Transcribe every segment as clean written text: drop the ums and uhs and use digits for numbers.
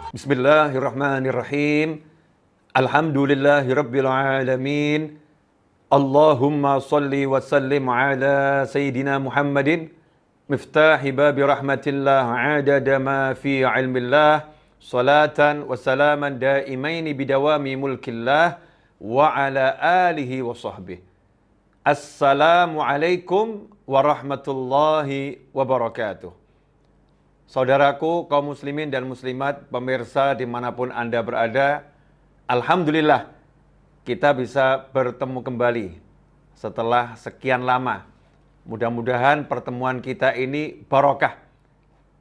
Bismillahirrahmanirrahim. Alhamdulillahirabbil alamin. Allahumma shalli wa sallim ala sayyidina Muhammadin miftahi babi rahmatillah adada ma fi ilmillah salatan wa salaman daimaini bidawami mulkillah wa ala alihi wa sahbihi. Assalamualaikum warahmatullahi wabarakatuh. Saudaraku, kaum muslimin dan muslimat, pemirsa dimanapun Anda berada, alhamdulillah kita bisa bertemu kembali setelah sekian lama. Mudah-mudahan pertemuan kita ini barokah,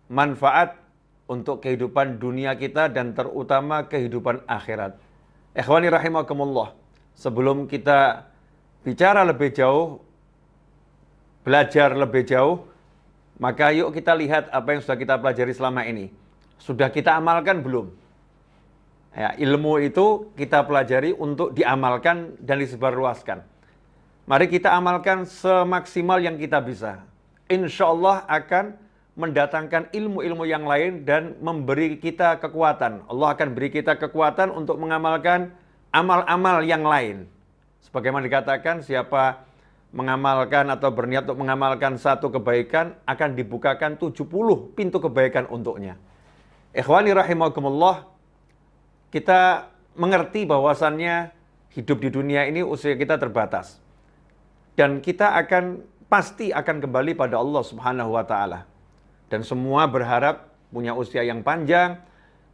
manfaat untuk kehidupan dunia kita dan terutama kehidupan akhirat. Ikhwani rahimakumullah, sebelum kita bicara lebih jauh, belajar lebih jauh, maka yuk kita lihat apa yang sudah kita pelajari selama ini. Sudah kita amalkan belum? Ya, ilmu itu kita pelajari untuk diamalkan dan disebarluaskan. Mari kita amalkan semaksimal yang kita bisa. Insya Allah akan mendatangkan ilmu-ilmu yang lain dan memberi kita kekuatan. Allah akan beri kita kekuatan untuk mengamalkan amal-amal yang lain. Sebagaimana dikatakan, siapa mengamalkan atau berniat untuk mengamalkan satu kebaikan, akan dibukakan 70 pintu kebaikan untuknya. Ikhwani rahimakumullah, kita mengerti bahwasannya hidup di dunia ini usia kita terbatas. Dan kita pasti akan kembali pada Allah Subhanahu wa Ta'ala. Dan semua berharap punya usia yang panjang,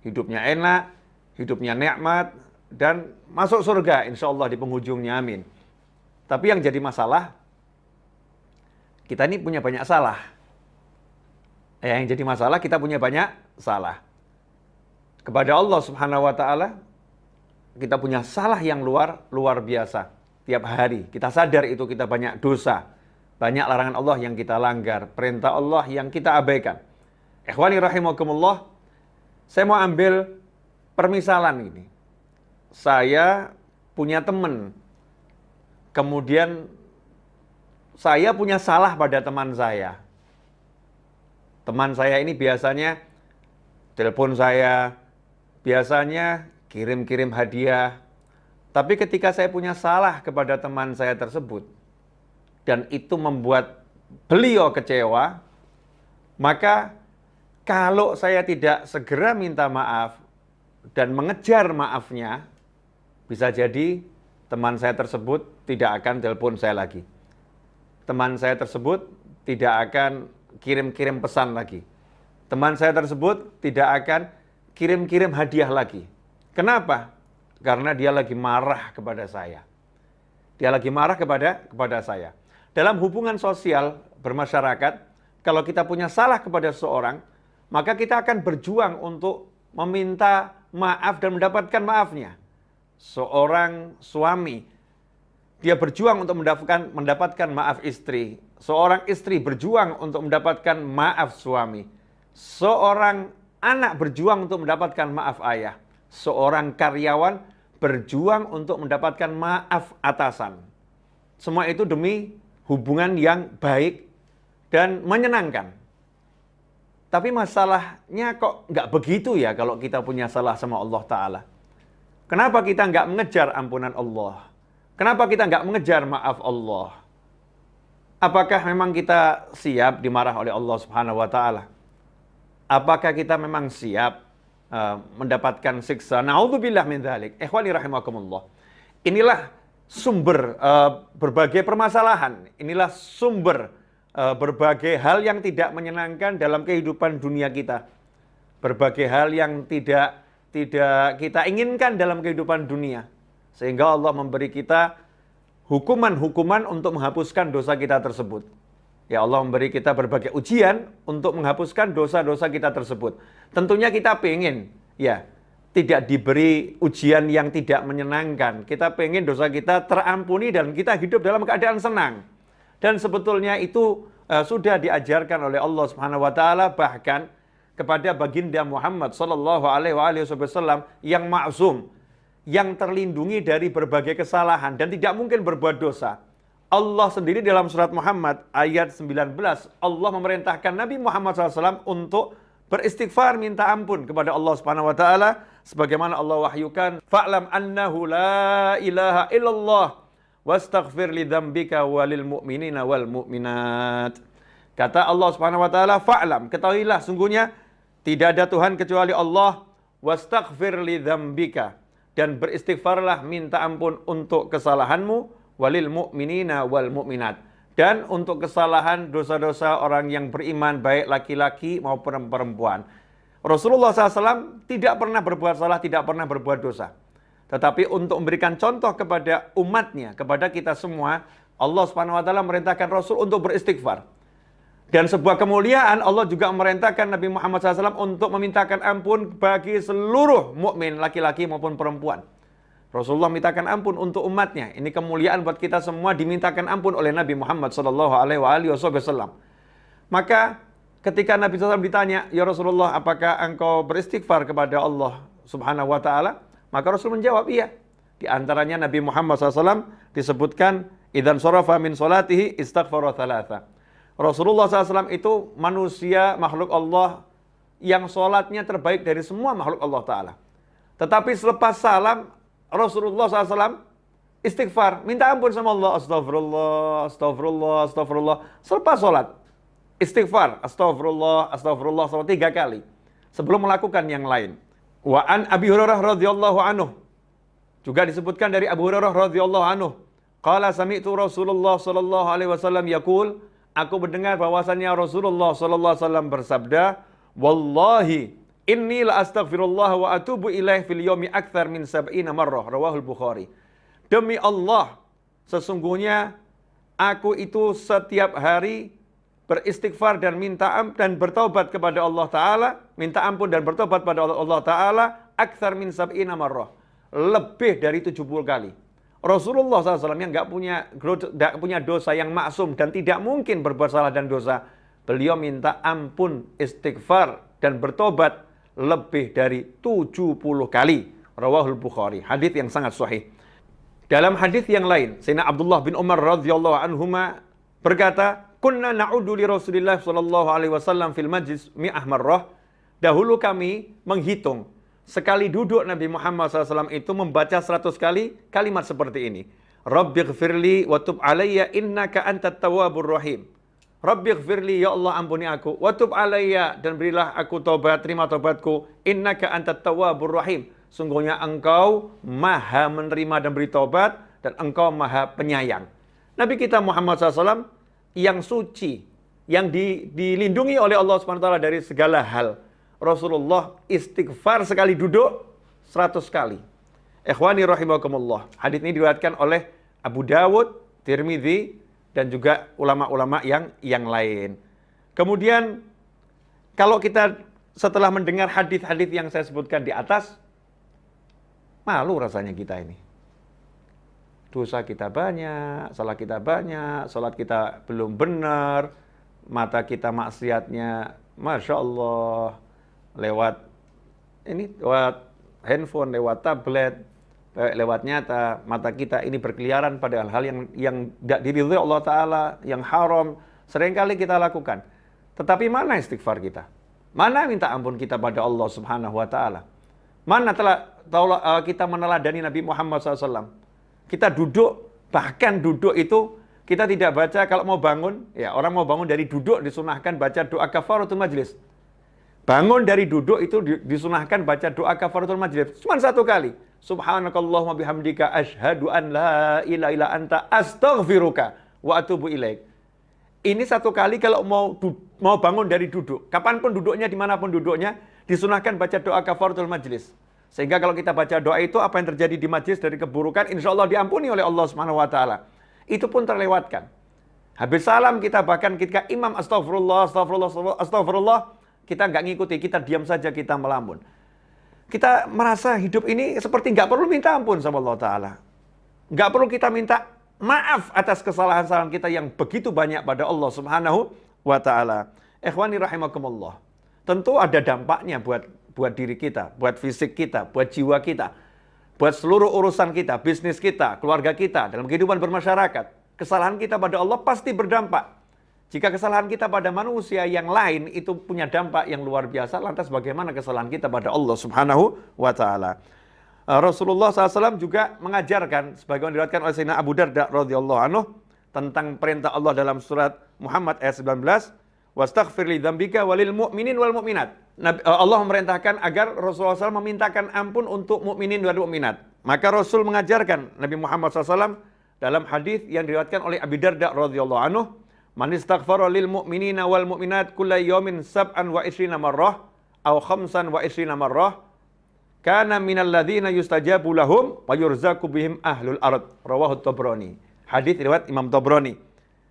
hidupnya enak, hidupnya nikmat, dan masuk surga insya Allah di penghujungnya, amin. Tapi yang jadi masalah, kita ini punya banyak salah. Yang jadi masalah, kita punya banyak salah. Kepada Allah Subhanahu wa Ta'ala, kita punya salah yang luar biasa. Tiap hari, kita sadar itu kita banyak dosa. Banyak larangan Allah yang kita langgar. Perintah Allah yang kita abaikan. Ikhwani rahimakumullah, saya mau ambil permisalan ini. Saya punya teman. Kemudian saya punya salah pada teman saya. Teman saya ini biasanya telepon saya, biasanya kirim-kirim hadiah. Tapi ketika saya punya salah kepada teman saya tersebut, dan itu membuat beliau kecewa, maka kalau saya tidak segera minta maaf dan mengejar maafnya, bisa jadi teman saya tersebut tidak akan telepon saya lagi. Teman saya tersebut tidak akan kirim-kirim pesan lagi. Teman saya tersebut tidak akan kirim-kirim hadiah lagi. Kenapa? Karena dia lagi marah kepada saya. Dia lagi marah kepada saya. Dalam hubungan sosial bermasyarakat, kalau kita punya salah kepada seseorang, maka kita akan berjuang untuk meminta maaf dan mendapatkan maafnya. Seorang suami, dia berjuang untuk mendapatkan maaf istri. Seorang istri berjuang untuk mendapatkan maaf suami. Seorang anak berjuang untuk mendapatkan maaf ayah. Seorang karyawan berjuang untuk mendapatkan maaf atasan. Semua itu demi hubungan yang baik dan menyenangkan. Tapi masalahnya kok nggak begitu ya kalau kita punya salah sama Allah Ta'ala. Kenapa kita nggak mengejar ampunan Allah? Kenapa kita nggak mengejar maaf Allah? Apakah memang kita siap dimarah oleh Allah Subhanahu wa Ta'ala? Apakah kita memang siap mendapatkan siksa? Na'udzubillah min dzalik. Ikhwani rahimakumullah. Inilah sumber berbagai permasalahan. Inilah sumber berbagai hal yang tidak menyenangkan dalam kehidupan dunia kita. Berbagai hal yang tidak kita inginkan dalam kehidupan dunia. Sehingga Allah memberi kita hukuman-hukuman untuk menghapuskan dosa kita tersebut. Ya, Allah memberi kita berbagai ujian untuk menghapuskan dosa-dosa kita tersebut. Tentunya kita pengen, ya, tidak diberi ujian yang tidak menyenangkan. Kita pengen dosa kita terampuni dan kita hidup dalam keadaan senang. Dan sebetulnya itu sudah diajarkan oleh Allah Subhanahu wa Ta'ala, bahkan kepada baginda Muhammad sallallahu alaihi wasallam yang maksum, yang terlindungi dari berbagai kesalahan dan tidak mungkin berbuat dosa. Allah sendiri dalam surat Muhammad ayat 19, Allah memerintahkan Nabi Muhammad SAW untuk beristighfar, minta ampun kepada Allah Subhanahu wa taala sebagaimana Allah wahyukan, fa'lam annahu la ilaha illallah wastaghfir li dzambika walil mu'minina wal mu'minat. Kata Allah Subhanahu wa taala, fa'lam, ketahuilah sungguhnya tidak ada Tuhan kecuali Allah, wastaghfir li dzambika, dan beristighfarlah, minta ampun untuk kesalahanmu, walil mu'minina wal mu'minat, dan untuk kesalahan dosa-dosa orang yang beriman, baik laki-laki maupun perempuan. Rasulullah SAW tidak pernah berbuat salah, tidak pernah berbuat dosa. Tetapi untuk memberikan contoh kepada umatnya, kepada kita semua, Allah Subhanahu wa taala merintahkan Rasul untuk beristighfar. Dan sebuah kemuliaan, Allah juga merintahkan Nabi Muhammad SAW untuk memintakan ampun bagi seluruh mukmin, laki-laki maupun perempuan. Rasulullah mintakan ampun untuk umatnya. Ini kemuliaan buat kita semua, dimintakan ampun oleh Nabi Muhammad SAW. Maka ketika Nabi SAW ditanya, ya Rasulullah, apakah engkau beristighfar kepada Allah Subhanahu wa taala? Maka Rasul menjawab, iya. Di antaranya Nabi Muhammad SAW disebutkan, idzan sharafa min salatihi istaghfara thalatha. Rasulullah SAW itu manusia, makhluk Allah yang sholatnya terbaik dari semua makhluk Allah Ta'ala. Tetapi selepas salam, Rasulullah SAW istighfar, minta ampun sama Allah, astagfirullah, astagfirullah, astagfirullah. Selepas sholat, istighfar, astagfirullah, astagfirullah, 3 kali. Sebelum melakukan yang lain. Wa an Abi Hurairah radhiyallahu anhu. Juga disebutkan dari Abu Hurairah radhiyallahu anhu. Qala sami'tu Rasulullah sallallahu alaihi wasallam yaqul, aku mendengar bahwasannya Rasulullah sallallahu alaihi wasallam bersabda, wallahi inni la astaghfirullah wa atubu ilaih fil yaumi akthar min 70 marrah, rawahul Bukhari. Demi Allah, sesungguhnya aku itu setiap hari beristighfar dan dan bertobat kepada Allah Ta'ala, minta ampun dan bertobat pada Allah Ta'ala, akthar min 70 marrah, lebih dari 70 kali. Rasulullah SAW yang nggak punya dosa, yang maksum dan tidak mungkin berbuat salah dan dosa, beliau minta ampun, istighfar dan bertobat lebih dari 70 kali. Rawahul Bukhari. Hadis yang sangat sahih. Dalam hadis yang lain, Sayyidina Abdullah bin Umar radhiyallahu anhuma berkata, kunna na'udu li Rasulillah sallallahu alaihi wasallam fil majlis mi'ah marrah. Dahulu kami menghitung sekali duduk Nabi Muhammad SAW itu membaca 100 kali kalimat seperti ini. Rabbighfirli wa tub alayya innaka antat tawwabur rahim. Rabbighfirli, ya Allah ampuni aku, wa tub alayya, dan berilah aku taubat, terima taubatku, innaka antat tawwabur rahim. Sungguhnya engkau maha menerima dan beri taubat, dan engkau maha penyayang. Nabi kita Muhammad SAW yang suci, yang dilindungi oleh Allah SWT dari segala hal. Rasulullah istighfar sekali duduk 100 kali. Ikhwani rahimakumullah. Hadis ini diriwayatkan oleh Abu Dawud, Tirmidzi, dan juga ulama-ulama yang lain. Kemudian kalau kita setelah mendengar hadis-hadis yang saya sebutkan di atas, malu rasanya kita ini. Dosa kita banyak, salah kita banyak, salat kita belum benar, mata kita maksiatnya, Masya Allah, lewat handphone, lewat tablet, lewat nyata, mata kita ini berkeliaran pada hal-hal yang tidak diridhoi Allah Ta'ala, yang haram, seringkali kita lakukan. Tetapi mana istighfar kita? Mana minta ampun kita pada Allah Subhanahu wa Ta'ala? Mana kita meneladani Nabi Muhammad SAW? Kita duduk, bahkan duduk itu kita tidak baca kalau mau bangun, ya orang mau bangun dari duduk disunahkan baca doa kafaratul majlis. Bangun dari duduk itu disunahkan baca doa kafaratul majlis. Cuma 1 kali. Subhanakallahumma bihamdika asyhadu an la ilaha illa anta astaghfiruka wa atubu ilaik. Ini 1 kali kalau mau bangun dari duduk. Kapanpun duduknya, dimanapun duduknya, disunahkan baca doa kafaratul majlis. Sehingga kalau kita baca doa itu, apa yang terjadi di majlis dari keburukan, insya Allah diampuni oleh Allah Subhanahu wa Ta'ala. Itu pun terlewatkan. Habis salam kita, bahkan ketika imam astagfirullah, astagfirullah, astagfirullah, kita nggak ngikuti, kita diam saja, kita melamun. Kita merasa hidup ini seperti nggak perlu minta ampun sama Allah Ta'ala. Nggak perlu kita minta maaf atas kesalahan-kesalahan kita yang begitu banyak pada Allah Subhanahu wa Ta'ala. Ikhwani rahimakumullah. Tentu ada dampaknya buat diri kita, buat fisik kita, buat jiwa kita, buat seluruh urusan kita, bisnis kita, keluarga kita, dalam kehidupan bermasyarakat. Kesalahan kita pada Allah pasti berdampak. Jika kesalahan kita pada manusia yang lain itu punya dampak yang luar biasa, lantas bagaimana kesalahan kita pada Allah Subhanahu wa Ta'ala? Rasulullah SAW juga mengajarkan, sebagaimana diriwayatkan oleh Sayyidina Abu Darda radhiyallahu anhu, tentang perintah Allah dalam surat Muhammad ayat 19, wastaghfir li dzambika walil mu'minin wal mu'minat. Allah memerintahkan agar Rasulullah SAW memintakan ampun untuk mukminin dan mukminat. Maka Rasul mengajarkan Nabi Muhammad SAW dalam hadis yang diriwayatkan oleh Abu Darda radhiyallahu anhu, man istaghfara lil mu'minina wal mu'minat kulla yawmin sab'an wa ishrina marrah aw khamsan wa ishrina marrah kana minal ladzina yustajabu lahum wa yurzaqu bihim ahlul ard. Rawahu Tabrani. Hadis riwayat Imam Tabrani.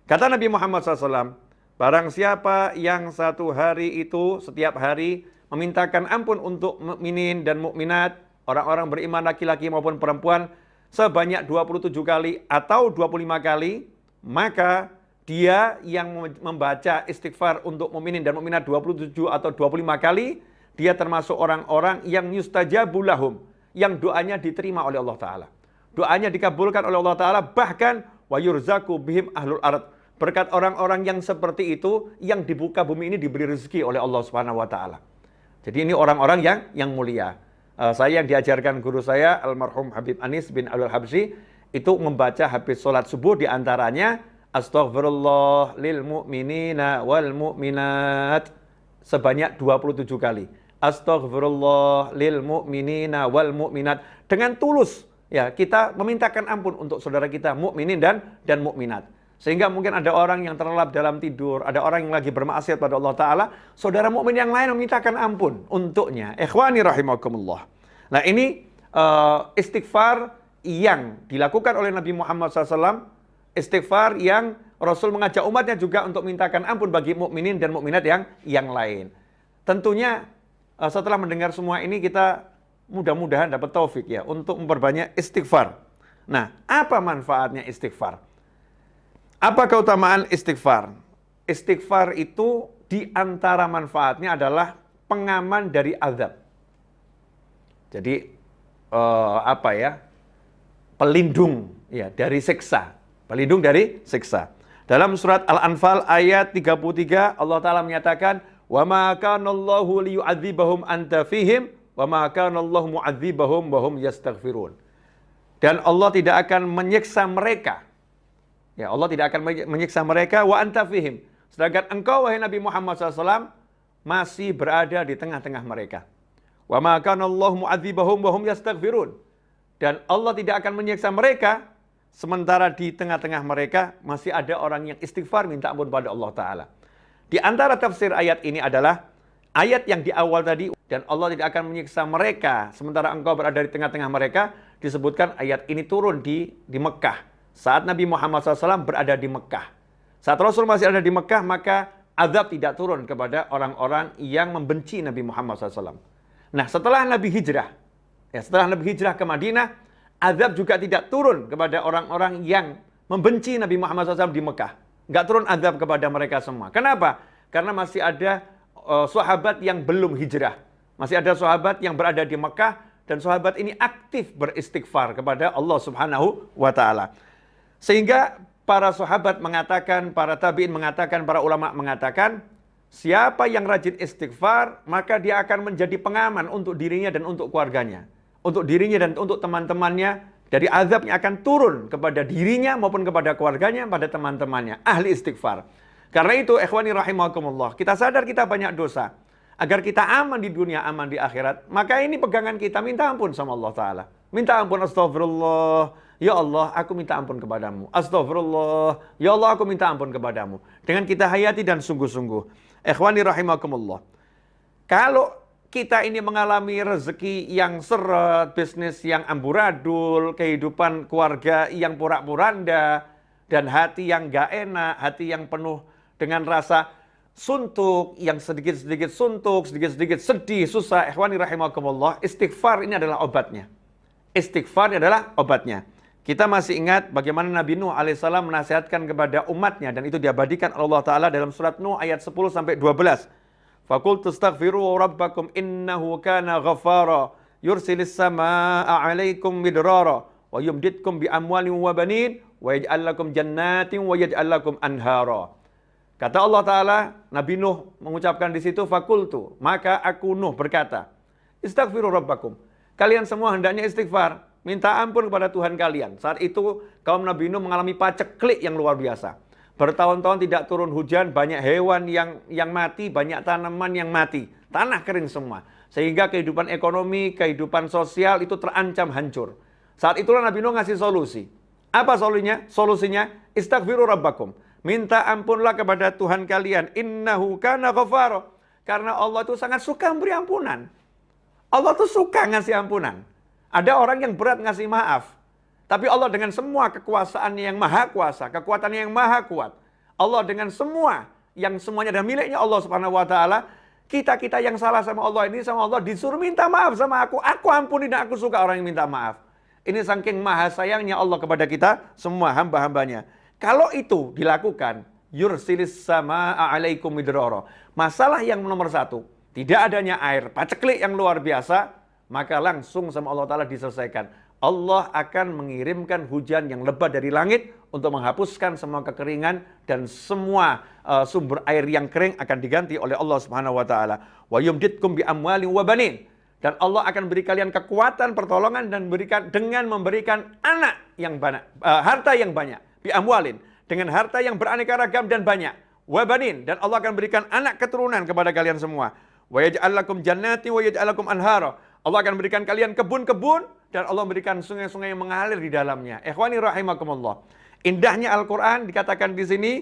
Kata Nabi Muhammad SAW, barang siapa yang satu hari itu setiap hari memintakan ampun untuk mukminin dan mukminat, orang-orang beriman laki-laki maupun perempuan sebanyak 27 kali atau 25 kali, maka dia yang membaca istighfar untuk mukminin dan mukminat 27 atau 25 kali, dia termasuk orang-orang yang yustajabu lahum, yang doanya diterima oleh Allah Ta'ala. Doanya dikabulkan oleh Allah Ta'ala, bahkan wa yurzaku bihim ahlul ard. Berkat orang-orang yang seperti itu, yang di muka bumi ini diberi rezeki oleh Allah Subhanahu wa Ta'ala. Jadi ini orang-orang yang mulia. Saya yang diajarkan guru saya, almarhum Habib Anis bin Abdul Habsyi, itu membaca habis sholat subuh diantaranya astaghfirullah lil mu'minina wal mu'minat sebanyak 27 kali. Astaghfirullah lil mu'minina wal mu'minat. Dengan tulus ya kita memintakan ampun untuk saudara kita mukminin dan mukminat. Sehingga mungkin ada orang yang terlelap dalam tidur, ada orang yang lagi bermaksiat pada Allah Ta'ala, saudara mukmin yang lain memintakan ampun untuknya. Ikhwani rahimakumullah. Nah ini istighfar yang dilakukan oleh Nabi Muhammad SAW, istighfar yang Rasul mengajak umatnya juga untuk mintakan ampun bagi mukminin dan mukminat yang lain. Tentunya setelah mendengar semua ini kita mudah-mudahan dapat taufik ya untuk memperbanyak istighfar. Nah, apa manfaatnya istighfar? Apa keutamaan istighfar? Istighfar itu di antara manfaatnya adalah pengaman dari azab. Jadi pelindung ya dari siksa. Pelindung dari siksa. Dalam surat Al-Anfal ayat 33 Allah Ta'ala menyatakan, "Wa ma kana Allahu liyu'adzibahum anta fihim wa ma kana Allahu mu'adzibahum wa hum yastaghfirun." Dan Allah tidak akan menyiksa mereka. Ya, Allah tidak akan menyiksa mereka wa anta fihim. Sedangkan engkau wahai Nabi Muhammad SAW masih berada di tengah-tengah mereka. Wa ma kana Allahu mu'adzibahum wa hum yastaghfirun. Dan Allah tidak akan menyiksa mereka sementara di tengah-tengah mereka masih ada orang yang istighfar minta ampun pada Allah Ta'ala. Di antara tafsir ayat ini adalah ayat yang di awal tadi, dan Allah tidak akan menyiksa mereka sementara engkau berada di tengah-tengah mereka, disebutkan ayat ini turun di Mekah. Saat Nabi Muhammad SAW berada di Mekah. Saat Rasul masih ada di Mekah, maka azab tidak turun kepada orang-orang yang membenci Nabi Muhammad SAW. Nah, setelah Nabi hijrah ke Madinah, azab juga tidak turun kepada orang-orang yang membenci Nabi Muhammad SAW di Mekah. Nggak turun azab kepada mereka semua. Kenapa? Karena masih ada sahabat yang belum hijrah. Masih ada sahabat yang berada di Mekah, dan sahabat ini aktif beristighfar kepada Allah Subhanahu wa Ta'ala. Sehingga para sahabat mengatakan, para tabi'in mengatakan, para ulama mengatakan, siapa yang rajin istighfar, maka dia akan menjadi pengaman untuk dirinya dan untuk keluarganya. Untuk dirinya dan untuk teman-temannya, dari azab yang akan turun kepada dirinya maupun kepada keluarganya, pada teman-temannya. Ahli istighfar. Karena itu, ikhwani rahimakumullah, kita sadar kita banyak dosa. Agar kita aman di dunia, aman di akhirat, maka ini pegangan kita, minta ampun sama Allah Ta'ala. Minta ampun, astagfirullah. Ya Allah, aku minta ampun kepadamu. Astagfirullah. Ya Allah, aku minta ampun kepadamu. Dengan kita hayati dan sungguh-sungguh. Ikhwani rahimakumullah. Kalau kita ini mengalami rezeki yang seret, bisnis yang amburadul, kehidupan keluarga yang porak-poranda, dan hati yang gak enak, hati yang penuh dengan rasa suntuk, yang sedikit-sedikit suntuk, sedikit-sedikit sedih, susah. Ikhwani rahimakumullah. Istighfar ini adalah obatnya. Istighfar ini adalah obatnya. Kita masih ingat bagaimana Nabi Nuh alaihissalam menasihatkan kepada umatnya, dan itu diabadikan Allah Ta'ala dalam surat Nuh ayat 10-12. Faqultu astaghfiru rabbakum innahu kana ghaffara yursilis samaa'a 'alaikum midrara wa yumditkum bi amwalin wa banin wa yaj'al lakum jannatin wa yaj'al lakum anhara. Kata Allah Ta'ala, Nabi Nuh mengucapkan di situ, fakultu, maka aku Nuh berkata, istaghfiru rabbakum. Kalian semua hendaknya istighfar, minta ampun kepada Tuhan kalian. Saat itu kaum Nabi Nuh mengalami paceklik yang luar biasa. Bertahun-tahun tidak turun hujan, banyak hewan yang mati, banyak tanaman yang mati. Tanah kering semua. Sehingga kehidupan ekonomi, kehidupan sosial itu terancam hancur. Saat itulah Nabi Nuh ngasih solusi. Apa solusinya? Solusinya, istaghfiru rabbakum. Minta ampunlah kepada Tuhan kalian. Innahu kana ghafara. Karena Allah itu sangat suka memberi ampunan. Allah tuh suka ngasih ampunan. Ada orang yang berat ngasih maaf. Tapi Allah dengan semua kekuasaannya yang maha kuasa, kekuatannya yang maha kuat. Allah dengan semua, yang semuanya adalah miliknya Allah Subhanahu wa Ta'ala. Kita yang salah sama Allah ini, sama Allah disuruh minta maaf sama aku. Aku ampuni dan aku suka orang yang minta maaf. Ini saking maha sayangnya Allah kepada kita, semua hamba-hambanya. Kalau itu dilakukan, yursilis sama'a alaikum midrara. Masalah yang nomor satu, tidak adanya air, paceklik yang luar biasa, maka langsung sama Allah Ta'ala diselesaikan. Allah akan mengirimkan hujan yang lebat dari langit untuk menghapuskan semua kekeringan dan semua sumber air yang kering akan diganti oleh Allah Subhanahu wa Ta'ala. Wa yumditkum bi amwalin wa banin. Dan Allah akan beri kalian kekuatan, pertolongan dan dengan memberikan anak yang banyak, harta yang banyak, bi amwalin, dengan harta yang beraneka ragam dan banyak. Wa banin, dan Allah akan berikan anak keturunan kepada kalian semua. Wa yaj'al lakum jannati wa yaj'al lakum anhara. Allah akan berikan kalian kebun-kebun dan Allah memberikan sungai-sungai yang mengalir di dalamnya. Ikhwani rahimakumullah. Indahnya Al-Qur'an dikatakan di sini,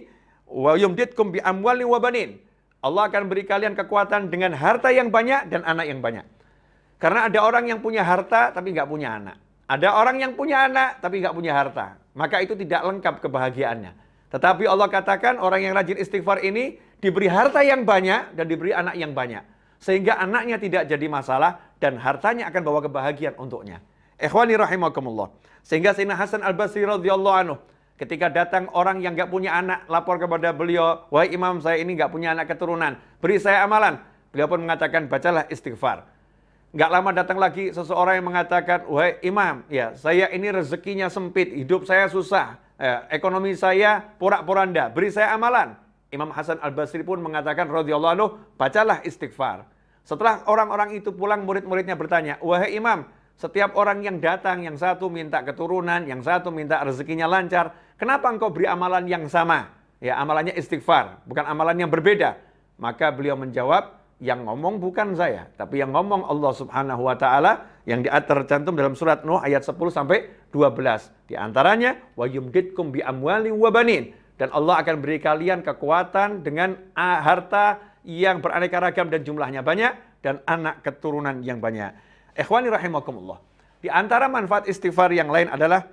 wa yumditkum bi amwalin wa banin. Allah akan beri kalian kekuatan dengan harta yang banyak dan anak yang banyak. Karena ada orang yang punya harta tapi nggak punya anak. Ada orang yang punya anak tapi nggak punya harta. Maka itu tidak lengkap kebahagiaannya. Tetapi Allah katakan orang yang rajin istighfar ini diberi harta yang banyak dan diberi anak yang banyak. Sehingga anaknya tidak jadi masalah dan hartanya akan bawa kebahagiaan untuknya. Ikhwani rahimakumullah. Sehingga Sayyidina Hasan Al-Basri radhiyallahu anhu ketika datang orang yang nggak punya anak lapor kepada beliau, wahai imam saya ini nggak punya anak keturunan, beri saya amalan. Beliau pun mengatakan bacalah istighfar. Nggak lama datang lagi seseorang yang mengatakan, wahai imam, ya saya ini rezekinya sempit, hidup saya susah, ekonomi saya porak-poranda, beri saya amalan. Imam Hasan Al-Basri pun mengatakan radhiyallahu anhu, bacalah istighfar. Setelah orang-orang itu pulang, murid-muridnya bertanya, wahai imam, setiap orang yang datang, yang satu minta keturunan, yang satu minta rezekinya lancar, kenapa engkau beri amalan yang sama? Ya, amalannya istighfar, bukan amalan yang berbeda. Maka beliau menjawab, yang ngomong bukan saya, tapi yang ngomong Allah Subhanahu wa Ta'ala, yang tercantum dalam surat Nuh ayat 10 sampai 12. Di antaranya, wa yumditkum bi amwalin wa banin. Dan Allah akan beri kalian kekuatan dengan harta yang beraneka ragam dan jumlahnya banyak, dan anak keturunan yang banyak. Ikhwani rahimakumullah. Di antara manfaat istighfar yang lain adalah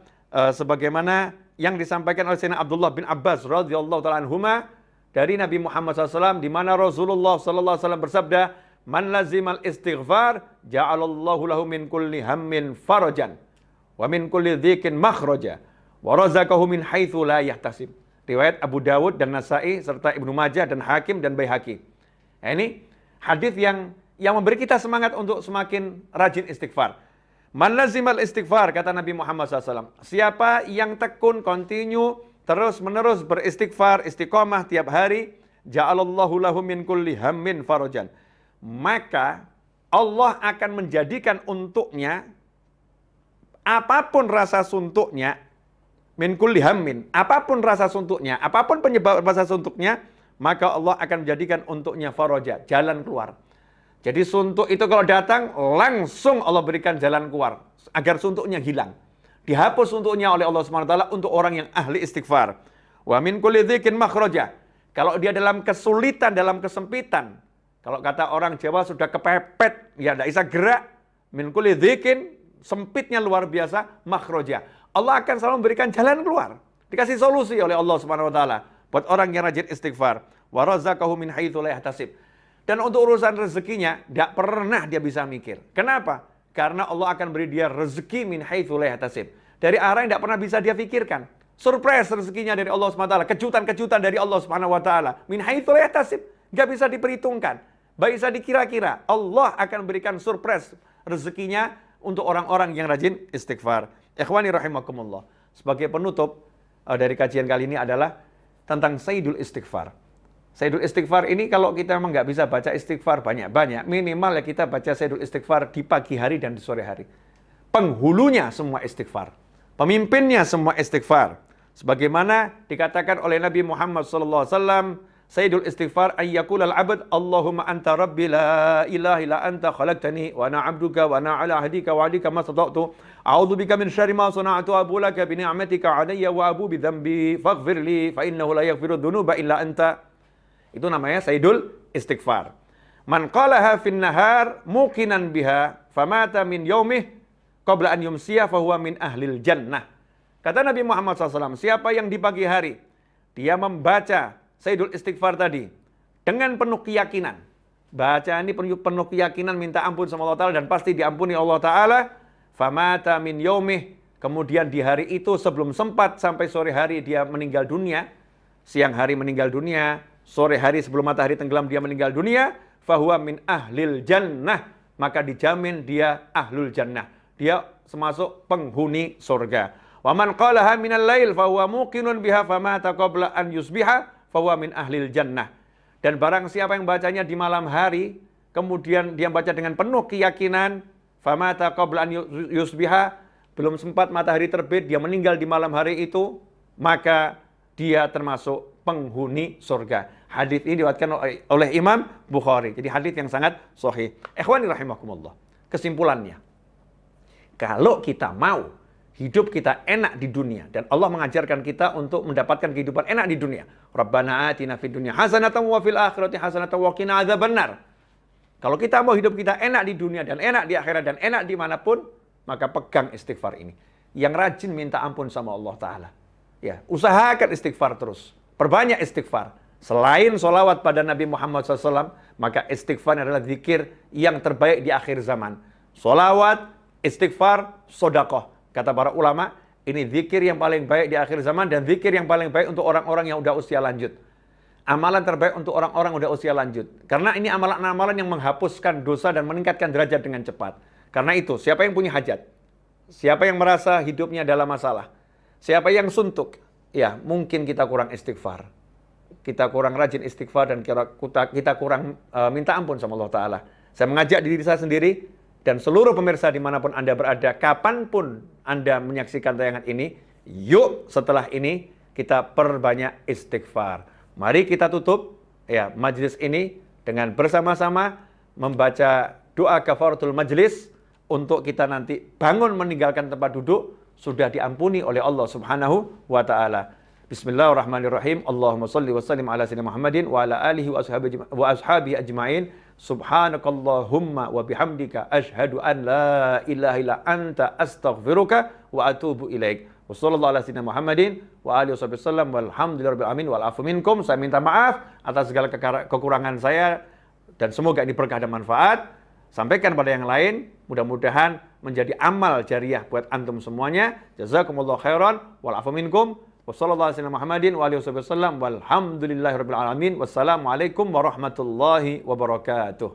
sebagaimana yang disampaikan oleh Sayyidina Abdullah bin Abbas radhiyallahu ta'ala anhuma dari Nabi Muhammad SAW, di mana Rasulullah SAW bersabda, man lazimal istighfar ja'alallahu lahu min kulli hammin farajan wa min kulli dhikin makhraja wa razaqahu min haitsu la yahtasib. Riwayat Abu Dawud dan Nasai serta Ibnu Majah dan Hakim dan Baihaqi. Nah, ini hadis yang memberi kita semangat untuk semakin rajin istighfar. Man lazimal istighfar, kata Nabi Muhammad SAW. Siapa yang tekun, continue, terus menerus beristighfar, istiqomah tiap hari, ja'alallahu lahu min kulli hammin farajan. Maka Allah akan menjadikan untuknya apapun rasa suntuknya, min kulli hammin, apapun rasa suntuknya, apapun penyebab rasa suntuknya, maka Allah akan menjadikan untuknya faraja, jalan keluar. Jadi suntuk itu kalau datang, langsung Allah berikan jalan keluar, agar suntuknya hilang. Dihapus suntuknya oleh Allah SWT untuk orang yang ahli istighfar. Wa min kulli dhikin makhraja. Kalau dia dalam kesulitan, dalam kesempitan, kalau kata orang Jawa sudah kepepet, ya tidak bisa gerak, min kulli dhikin, sempitnya luar biasa, makhraja. Allah akan selalu memberikan jalan keluar. Dikasih solusi oleh Allah Subhanahu wa Ta'ala buat orang yang rajin istighfar. Wa razaqahu min haitsu la yahtasib. Dan untuk urusan rezekinya tidak pernah dia bisa mikir. Kenapa? Karena Allah akan beri dia rezeki min haitsu la yahtasib. Dari arah yang tidak pernah bisa dia pikirkan. Surprise rezekinya dari Allah Subhanahu wa Ta'ala, kejutan-kejutan dari Allah Subhanahu wa Ta'ala. Min haitsu la yahtasib. Enggak bisa diperhitungkan. Baik bisa dikira-kira. Allah akan berikan surprise rezekinya untuk orang-orang yang rajin istighfar. Ikhwani rahimakumullah. Sebagai penutup dari kajian kali ini adalah tentang Sayyidul Istighfar. Sayyidul Istighfar ini kalau kita memang nggak bisa baca istighfar banyak-banyak, minimal ya kita baca Sayyidul Istighfar di pagi hari dan di sore hari. Penghulunya semua istighfar. Pemimpinnya semua istighfar. Sebagaimana dikatakan oleh Nabi Muhammad SAW, Sayyidul Istighfar ayyakul al-abd Allahumma anta rabbi la ilaha illa anta khalaqtani wa ana 'abduka wa ana 'ala ahdika wa 'adika ma stata'tu a'udzu bika min syarri ma sana'tu abu laka bi ni'matika 'alayya wa abu bi dhanbi faghfir li fa innahu la yaghfiru dzunuba illa anta. Itu namanya Sayyidul Istighfar. Man qalaha fin nahar muqinan biha famata min yaumih qabla an yumsiya fahuwa min ahlil jannah. Kata Nabi Muhammad SAW, siapa yang di pagi hari dia membaca Sayyidul Istighfar tadi dengan penuh keyakinan, baca ini penuh keyakinan, minta ampun sama Allah Ta'ala dan pasti diampuni Allah Ta'ala, famata min yaumih, kemudian di hari itu sebelum sempat sampai sore hari dia meninggal dunia, siang hari meninggal dunia, sore hari sebelum matahari tenggelam dia meninggal dunia, fahuwa min ahlil jannah, maka dijamin dia ahlul jannah, dia termasuk penghuni surga. Wa man qalaha minal lail fahuwa muqinun biha famata qabla an yusbiha fahuwa min ahlil jannah. Dan barang siapa yang bacanya di malam hari, kemudian dia baca dengan penuh keyakinan, famata qabla an yusbiha, belum sempat matahari terbit, dia meninggal di malam hari itu, maka dia termasuk penghuni surga. Hadis ini diriwayatkan oleh Imam Bukhari. Jadi hadis yang sangat sahih. Ikhwani rahimakumullah. Kesimpulannya, kalau kita mau hidup kita enak di dunia dan Allah mengajarkan kita untuk mendapatkan kehidupan enak di dunia. Rabbana atina fid dunya hasanatan wa fil akhirati hasanatan wa qina adzabannar. Kalau kita mau hidup kita enak di dunia dan enak di akhirat dan enak dimanapun, maka pegang istighfar ini. Yang rajin minta ampun sama Allah Ta'ala. Ya, usahakan istighfar terus. Perbanyak istighfar. Selain sholawat pada Nabi Muhammad SAW, maka istighfar adalah zikir yang terbaik di akhir zaman. Sholawat, istighfar, sodakoh. Kata para ulama, ini zikir yang paling baik di akhir zaman dan zikir yang paling baik untuk orang-orang yang udah usia lanjut. Amalan terbaik untuk orang-orang udah usia lanjut. Karena ini amalan-amalan yang menghapuskan dosa dan meningkatkan derajat dengan cepat. Karena itu, siapa yang punya hajat? Siapa yang merasa hidupnya dalam masalah? Siapa yang suntuk? Ya, mungkin kita kurang istighfar. Kita kurang rajin istighfar dan kita kurang minta ampun sama Allah Ta'ala. Saya mengajak diri saya sendiri dan seluruh pemirsa dimanapun Anda berada, kapanpun Anda menyaksikan tayangan ini, yuk setelah ini kita perbanyak istighfar. Mari kita tutup ya majelis ini dengan bersama-sama membaca doa kafaratul majlis untuk kita nanti bangun meninggalkan tempat duduk sudah diampuni oleh Allah Subhanahu wa Ta'ala. Bismillahirrahmanirrahim. Allahumma salli wa sallim ala sayyidina Muhammadin wa ala alihi wa ashabihi ajma'in. Subhanakallahumma wa bihamdika asyhadu an la ilaha illa anta astaghfiruka wa atubu ilaik. Wa sallallahu ala sayyidina Muhammadin wa alihi wasallam walhamdulillahirabbil alamin wal afu minkum. Saya minta maaf atas segala kekurangan saya dan semoga ini berkah dan manfaat. Sampaikan pada yang lain, mudah-mudahan menjadi amal jariah buat antum semuanya. Jazakumullahu khairan wal afu minkum. Wassallallahu alaihi Muhammadin wa alihi wasallam walhamdulillahirabbil alamin. Wassalamualaikum warahmatullahi wabarakatuh.